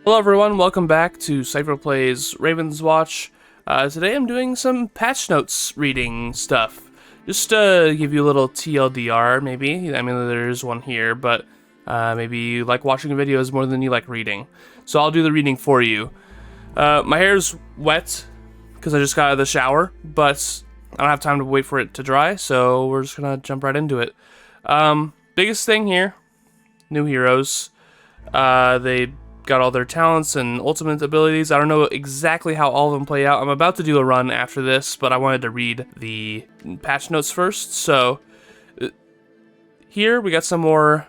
Hello everyone, welcome back to Syphro Plays RAVENSWATCH. Today I'm doing some patch notes reading stuff. Just to give you a little TLDR, maybe. I mean, there's one here, but maybe you like watching videos more than you like reading. So I'll do the reading for you. My hair's wet, because I just got out of the shower, but I don't have time to wait for it to dry, so we're just gonna jump right into it. Biggest thing here, new heroes. They got all their talents and ultimate abilities. I don't know exactly how all of them play out. I'm about to do a run after this, but I wanted to read the patch notes first. So here we got some more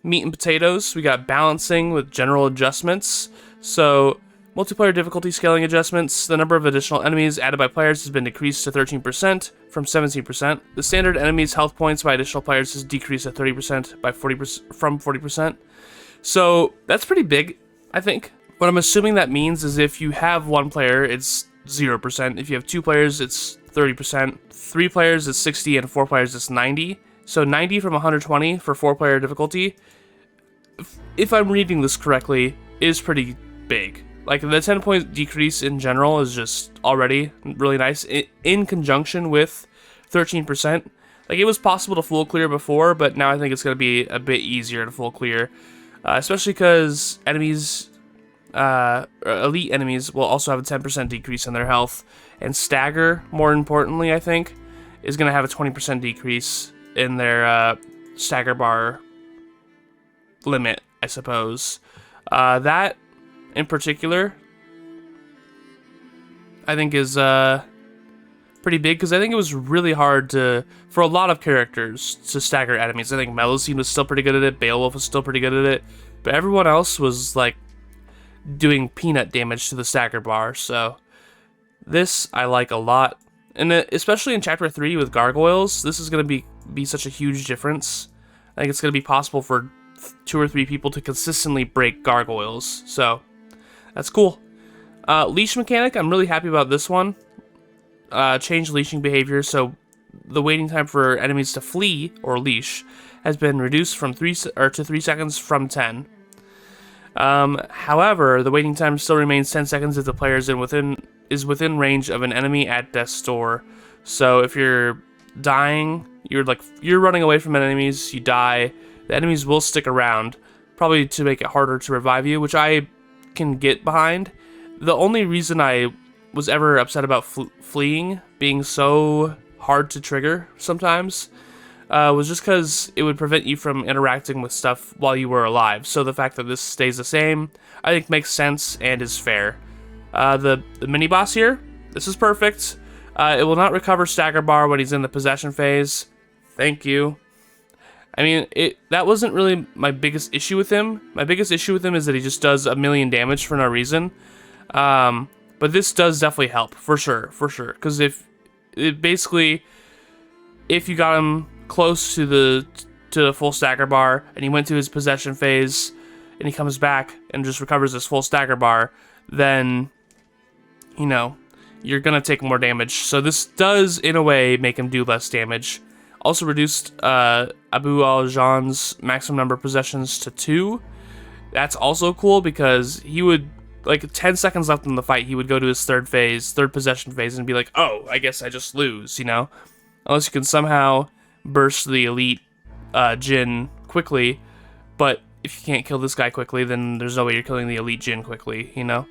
meat and potatoes. We got balancing with general adjustments. So multiplayer difficulty scaling adjustments. The number of additional enemies added by players has been decreased to 13% from 17%. The standard enemies' health points by additional players has decreased to 30% by 40% from 40%. So that's pretty big, I think. What I'm assuming that means is if you have one player, it's 0%. If you have two players, it's 30%. Three players, it's 60, and four players, it's 90. So 90 from 120 for four-player difficulty, if I'm reading this correctly, is pretty big. Like, the 10-point decrease in general is just already really nice, in conjunction with 13%. Like, it was possible to full clear before, but now I think it's going to be a bit easier to full clear. Especially because enemies, elite enemies, will also have a 10% decrease in their health. And Stagger, more importantly, I think, is going to have a 20% decrease in their Stagger bar limit, I suppose. That, in particular, I think is pretty big, because I think it was really hard for a lot of characters to stagger enemies. I think Melusine was still pretty good at it, Beowulf was still pretty good at it, but everyone else was like doing peanut damage to the stagger bar. So this I like a lot, and especially in Chapter 3 with gargoyles, this is going to be such a huge difference. I think it's going to be possible for 2 or 3 people to consistently break gargoyles, so that's cool. Leash mechanic, I'm really happy about this one. Change leashing behavior, so the waiting time for enemies to flee or leash has been reduced from 3 seconds from 10. However, the waiting time still remains 10 seconds if the player is within range of an enemy at death's door. So if you're dying, you're running away from enemies, you die, the enemies will stick around, probably to make it harder to revive you, which I can get behind. The only reason I was ever upset about fleeing being so hard to trigger sometimes was just because it would prevent you from interacting with stuff while you were alive. So the fact that this stays the same, I think makes sense and is fair. The mini boss here, this is perfect. It will not recover stagger bar when he's in the possession phase. Thank you. I mean, that wasn't really my biggest issue with him. My biggest issue with him is that he just does a million damage for no reason. But this does definitely help, for sure. Because if you got him close to the full stagger bar, and he went to his possession phase, and he comes back and just recovers his full stagger bar, then, you know, you're gonna take more damage. So this does, in a way, make him do less damage. Also reduced Abu al-Jan's maximum number of possessions to 2. That's also cool, because he would, like, 10 seconds left in the fight, he would go to his third possession phase, and be like, oh, I guess I just lose, you know? Unless you can somehow burst the elite Jin quickly, but if you can't kill this guy quickly, then there's no way you're killing the elite Jin quickly, you know?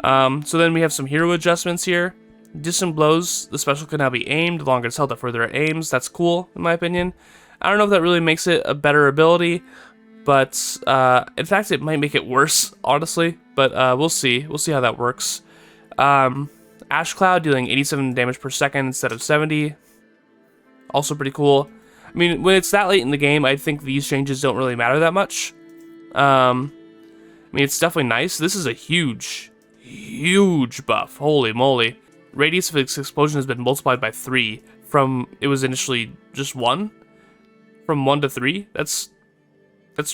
So then we have some hero adjustments here. Distant blows, the special can now be aimed, the longer it's held, the further it aims. That's cool, in my opinion. I don't know if that really makes it a better ability, but in fact, it might make it worse, honestly. But we'll see. We'll see how that works. Ash Cloud dealing 87 damage per second instead of 70. Also pretty cool. I mean, when it's that late in the game, I think these changes don't really matter that much. I mean, it's definitely nice. This is a huge buff. Holy moly. Radius of its explosion has been multiplied by 3 from, it was initially just 1? From 1 to 3? That's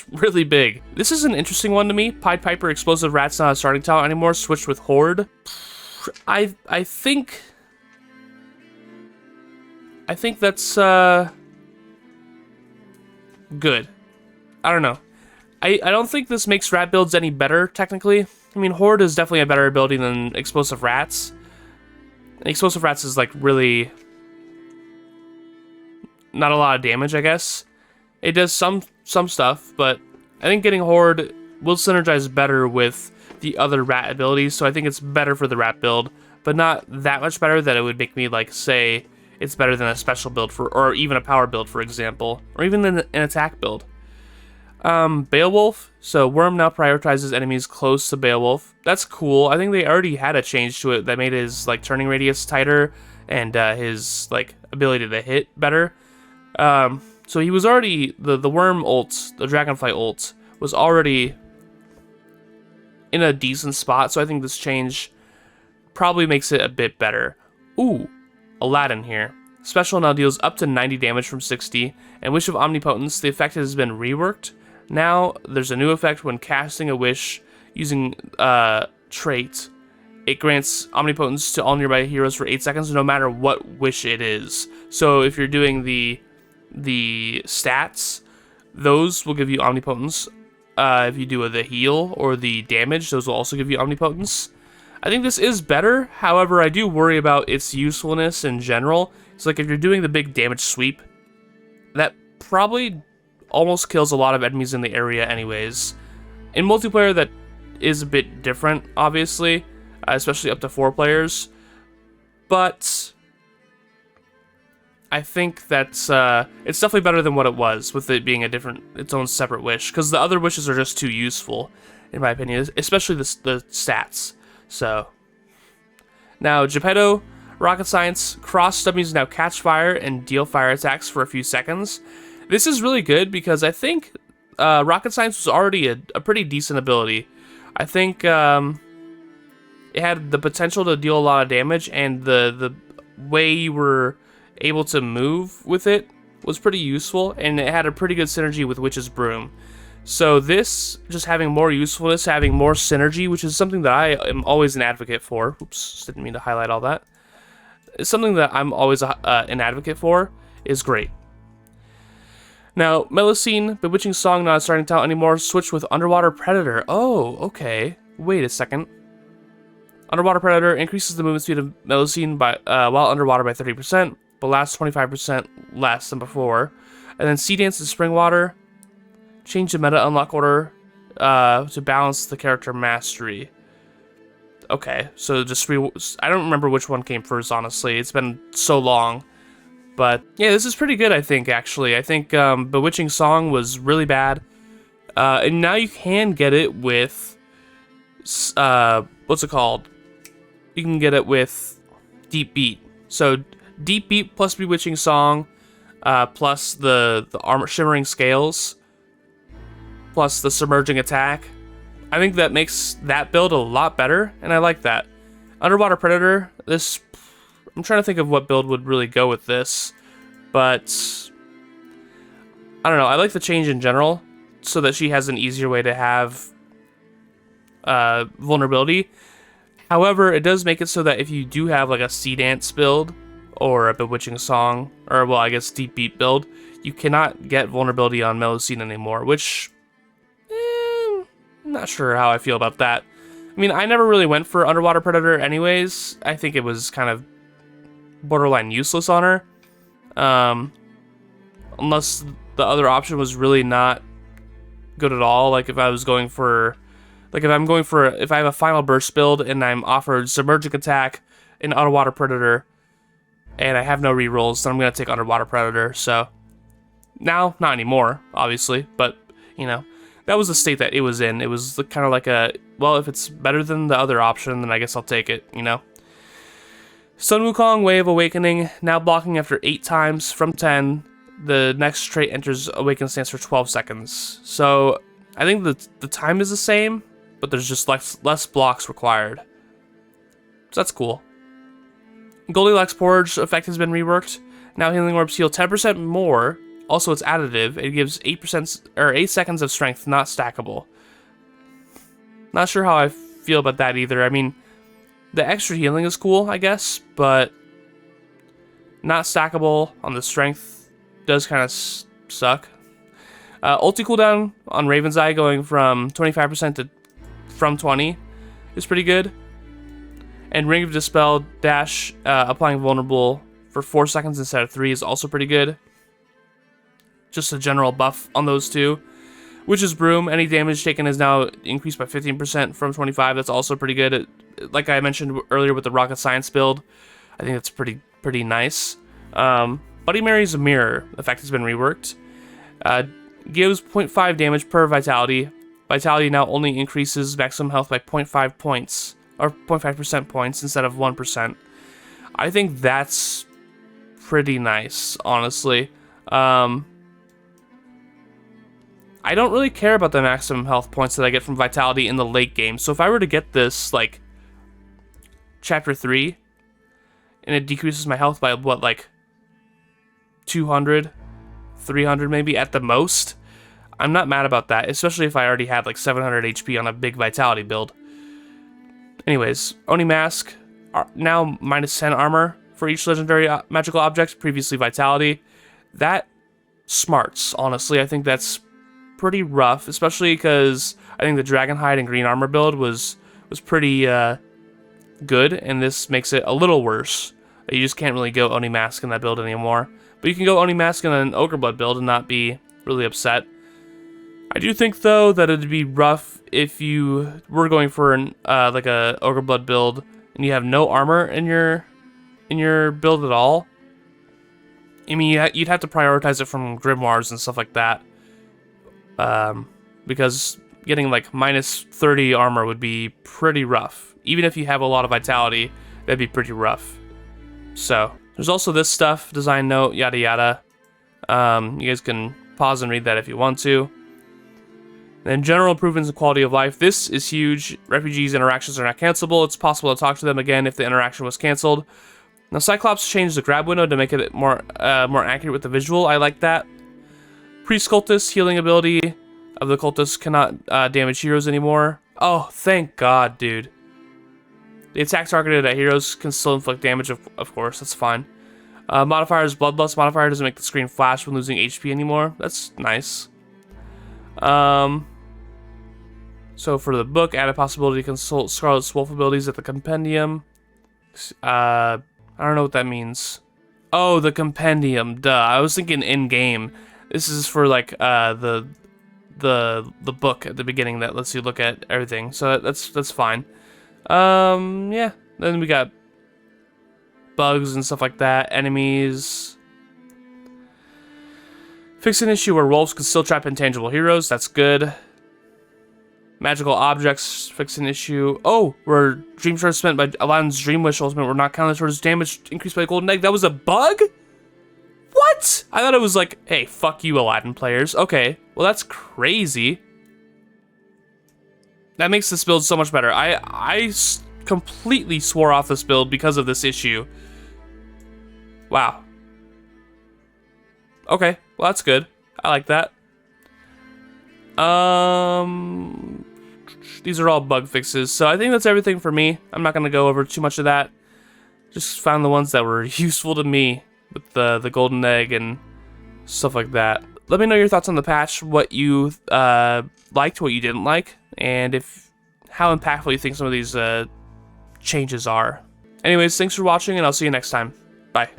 really big. This is an interesting one to me. Pied Piper Explosive Rat's not a starting talent anymore, switched with Horde. I think that's good. I don't know. I don't think this makes rat builds any better, technically. I mean, Horde is definitely a better ability than Explosive Rats. Explosive Rats is like really not a lot of damage, I guess. It does some stuff, but I think getting Horde will synergize better with the other rat abilities, so I think it's better for the rat build, but not that much better that it would make me like say it's better than a special build or even a power build, for example, or even an attack build. Beowulf. So Worm now prioritizes enemies close to Beowulf. That's cool. I think they already had a change to it that made his like turning radius tighter and his like ability to hit better. So he was already the Worm ult, the Dragonfly ult was already in a decent spot. So I think this change probably makes it a bit better. Ooh, Aladdin here. Special now deals up to 90 damage from 60, and Wish of Omnipotence, the effect has been reworked. Now, there's a new effect when casting a wish using trait. It grants Omnipotence to all nearby heroes for 8 seconds, no matter what wish it is. So if you're doing the stats, those will give you Omnipotence. If you do the heal or the damage, those will also give you Omnipotence. I think this is better, however, I do worry about its usefulness in general. It's like if you're doing the big damage sweep, that probably almost kills a lot of enemies in the area anyways. In multiplayer, that is a bit different, obviously, especially up to 4 players. But I think that's it's definitely better than what it was, with it being its own separate wish, because the other wishes are just too useful, in my opinion, especially the stats. So now Geppetto, Rocket Science, cross dummies now catch fire and deal fire attacks for a few seconds. This is really good because I think Rocket Science was already a pretty decent ability. I think it had the potential to deal a lot of damage, and the way you were able to move with it was pretty useful, and it had a pretty good synergy with Witch's Broom. So this, just having more usefulness, having more synergy, which is something that I am always an advocate for. Oops, didn't mean to highlight all that. It's something that I'm always an advocate for, is great. Now, Melusine, Bewitching Song not starting to out anymore, switch with Underwater Predator. Oh, okay. Wait a second. Underwater Predator increases the movement speed of Melusine by, while underwater by 30%, but lasts 25% less than before. And then Sea Dance and Spring Water. Change the meta unlock order to balance the character mastery. Okay, so just I don't remember which one came first, honestly. It's been so long. But yeah, this is pretty good, I think, actually. I think Bewitching Song was really bad. And now you can get it with... what's it called? You can get it with Deep Beat. So Deep Beat plus Bewitching Song, plus the Armor Shimmering Scales, plus the Submerging Attack. I think that makes that build a lot better, and I like that. Underwater Predator, this... I'm trying to think of what build would really go with this, but... I don't know, I like the change in general, so that she has an easier way to have vulnerability. However, it does make it so that if you do have like a Sea Dance build, or a Bewitching Song, or well, I guess Deep Beat build, you cannot get vulnerability on Melusine anymore, which... I'm not sure how I feel about that. I mean, I never really went for Underwater Predator anyways. I think it was kind of borderline useless on her. Unless the other option was really not good at all. Like if I was going for... Like if I have a Final Burst build and I'm offered Submerging Attack and Underwater Predator and I have no rerolls, then I'm going to take Underwater Predator. So now, not anymore, obviously, but, you know, that was the state that it was in. It was kind of like a, well, if it's better than the other option, then I guess I'll take it, you know. Sun Wukong, Way of Awakening, now blocking after 8 times from 10. The next trait enters Awaken stance for 12 seconds. So I think the time is the same, but there's just less blocks required. So that's cool. Goldilocks Porridge effect has been reworked. Now Healing Orbs heal 10% more. Also, it's additive. It gives 8% or 8 seconds of strength, not stackable. Not sure how I feel about that either. I mean, the extra healing is cool, I guess, but not stackable on the strength does kind of suck. Ulti cooldown on Raven's Eye going from 25% to from 20. is pretty good. And Ring of Dispel dash, applying vulnerable for 4 seconds instead of 3 is also pretty good. Just a general buff on those two. Witch's Broom, any damage taken is now increased by 15% from 25. That's also pretty good. Like I mentioned earlier with the Rocket Science build, I think that's pretty nice. Bloody Mary's Mirror effect has been reworked. Gives 0.5 damage per Vitality. Vitality now only increases maximum health by 0.5 points, or 0.5% points instead of 1%. I think that's pretty nice, honestly. I don't really care about the maximum health points that I get from Vitality in the late game. So if I were to get this, like, Chapter 3, and it decreases my health by, what, like, 200, 300 maybe at the most, I'm not mad about that, especially if I already had, like, 700 HP on a big Vitality build. Anyways, Oni Mask, now minus 10 armor for each legendary magical object, previously Vitality. That smarts, honestly. I think that's pretty rough, especially because I think the Dragonhide and Green Armor build was pretty good, and this makes it a little worse. You just can't really go Oni Mask in that build anymore. But you can go Oni Mask in an Ogre Blood build and not be really upset. I do think, though, that it'd be rough if you were going for an like a Ogre Blood build and you have no armor in your build at all. I mean, you'd have to prioritize it from Grimoires and stuff like that. Because getting like minus 30 armor would be pretty rough. Even if you have a lot of Vitality, that'd be pretty rough. So, there's also this stuff, design note, yada yada. You guys can pause and read that if you want to. Then general improvements in quality of life. This is huge. Refugees' interactions are not cancelable. It's possible to talk to them again if the interaction was canceled. Now, Cyclops changed the grab window to make it more accurate with the visual. I like that. Priest-Cultist healing ability of the cultist cannot damage heroes anymore. Oh, thank God, dude. The attack targeted at heroes can still inflict damage, of course, that's fine. Modifier's Bloodlust modifier doesn't make the screen flash when losing HP anymore. That's nice. So for the book, add a possibility to consult Scarlet's Wolf abilities at the compendium. I don't know what that means. Oh, the compendium, duh. I was thinking in-game. This is for like the book at the beginning that lets you look at everything. So that's fine. Yeah. Then we got bugs and stuff like that. Enemies. Fix an issue where wolves can still trap intangible heroes. That's good. Magical objects. Fix an issue. Oh, where dream shards spent by Aladdin's Dream Wish ultimate were not counted towards damage increased by a golden egg. That was a bug? What? I thought it was like, hey, fuck you, Aladdin players. Okay, well, that's crazy. That makes this build so much better. I completely swore off this build because of this issue. Wow. Okay, well, that's good. I like that. These are all bug fixes, so I think that's everything for me. I'm not going to go over too much of that. Just found the ones that were useful to me with the golden egg and stuff like that. Let me know your thoughts on the patch, what you liked, what you didn't like, and how impactful you think some of these changes are. Anyways, thanks for watching, and I'll see you next time. Bye.